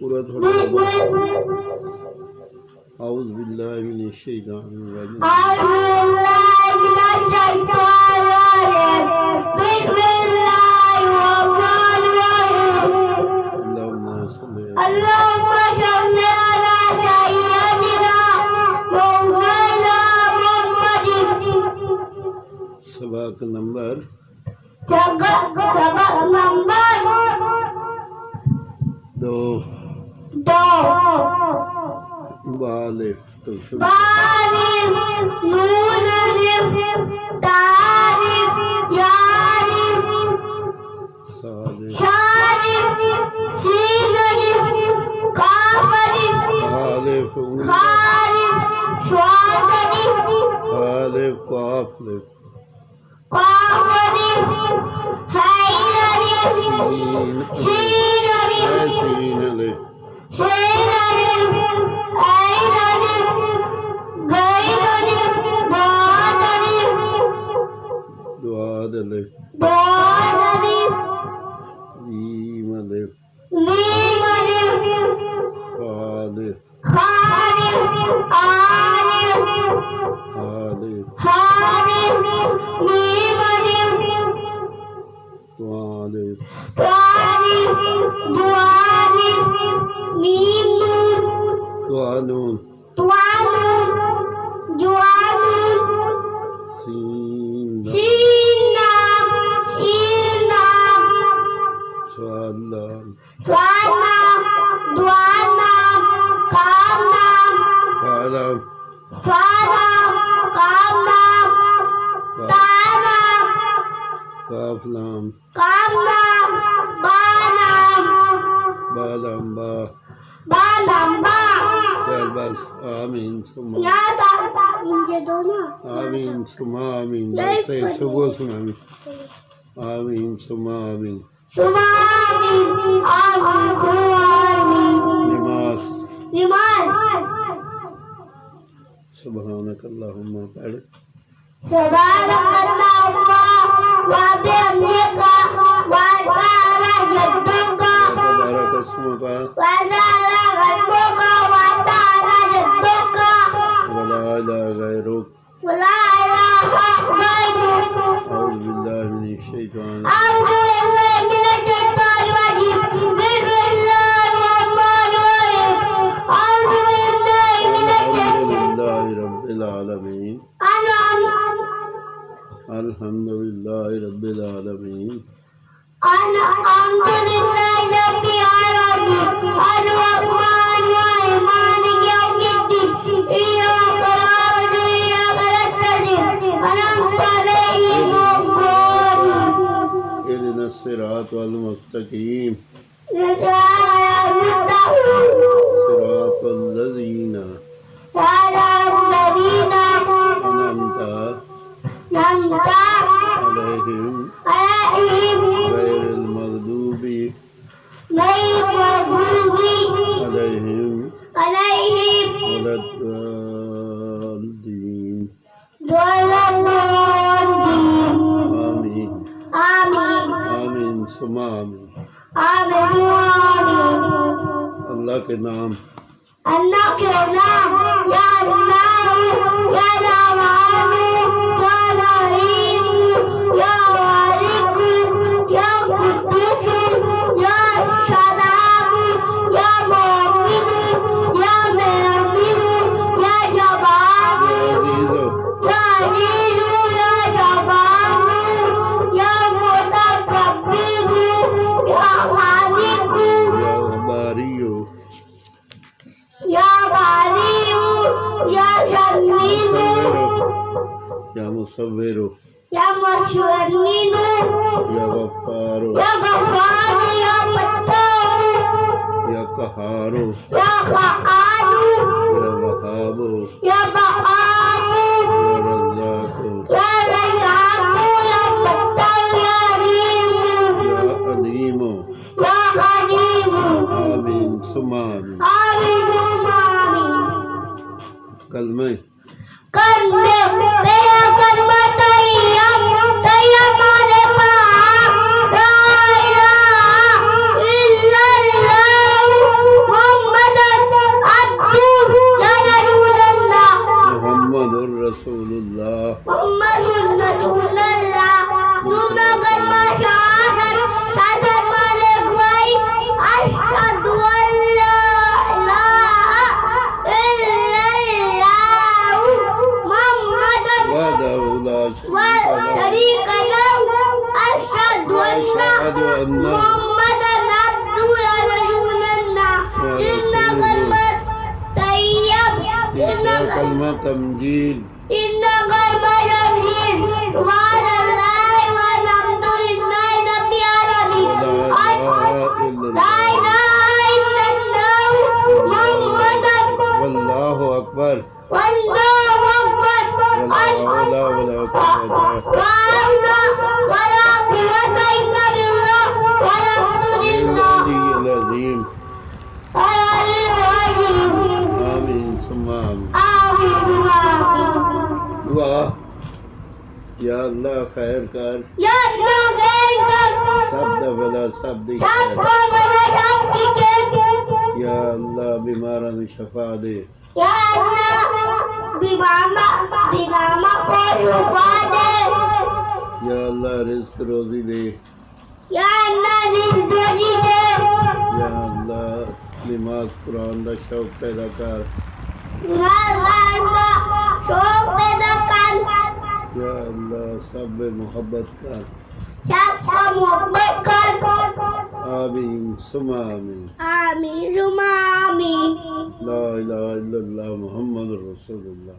पूरा थोड़ा आउज़ बिल्लाहि मिनश शैतानिर रजीम अल्लाहुम्मा सल्ली अला सय्यदिना मौलाना मुहम्मद। सबक नंबर दो बालिफ तो बालिफ नून अलिफ तारिफ यारिफ सालिफ शारिफ सीन अलिफ काफ अलिफ अलिफ खारिफ स्वाद अलिफ अलिफ काफ अलिफ काफ अलिफ हाइन अलिफ सीन अलिफ सीन अलिफ शेर अलिफ आइन अलिफ गैन अलिफ दाद अलिफ द्वाद अलिफ मीम अलिफ खालिफ आलिफ मीम अलिफ त्वालिफ मीम नून जुआनून सीन स्वाद काफ लाम बा चल बस आमीन सुमा आमीन सुमा आमीन से सुबह सुना आमीन सुमा आमीन नमाज सुभानक अल्लाहुम्मा पढ़ सुभानक अल्लाहुम्मा व बिहम्दिका व ताला जद्दुका तबारक अस्मुका व ताला गद्दुका व ताला जद्दुका व ला इलाहा गैरुक अऊज़ु बिल्लाहि मिनश शैतानिर अल्हम्दुलिल्लाहि रब्बिल आलमीन इहदिनस सिरातल मुस्तकीम सिरातल लज़ीना अनअमता अलैहिम गैरिल मग़दूबि अलैहिम वलद्दाल्लीन आमीन आमीन सुमा आमीन। अल्लाह के नाम या अल्लाह या रहमान या रहीम या वारिक या कुद्दूस या सलाम या मुमिन या मुमिन या जब्बार या अजीज या जब्बार या मुतकब्बिर या खालिक या बारियो या शमीनो या मुसव्विरो या मुशव्विरो या गफ्फारो या फत्तारो या कहारो या वहाबो या रज़्ज़ाक़ो या फत्तारो या अलीमो आमीन सुमा आमीन। कलमे तेरा कलमा तैयब मारे पाक ला इलाहा इल्लल्लाह कलमा तमजीद वल्लाहु अकबर आमीन सुम्मा दुआ या अल्लाह खैर कर सब दबला सब दी या अल्लाह बीमारा में शफा दे या अल्लाह रिज़्क रोज़ी दे या अल्लाह नमाज कुरान दा शौक पैदा कर या अल्लाह सब में मोहब्बत कर आमीन सुम्मा आमीन ला इलाहा इल्लल्लाह मुहम्मदुर रसूलुल्लाह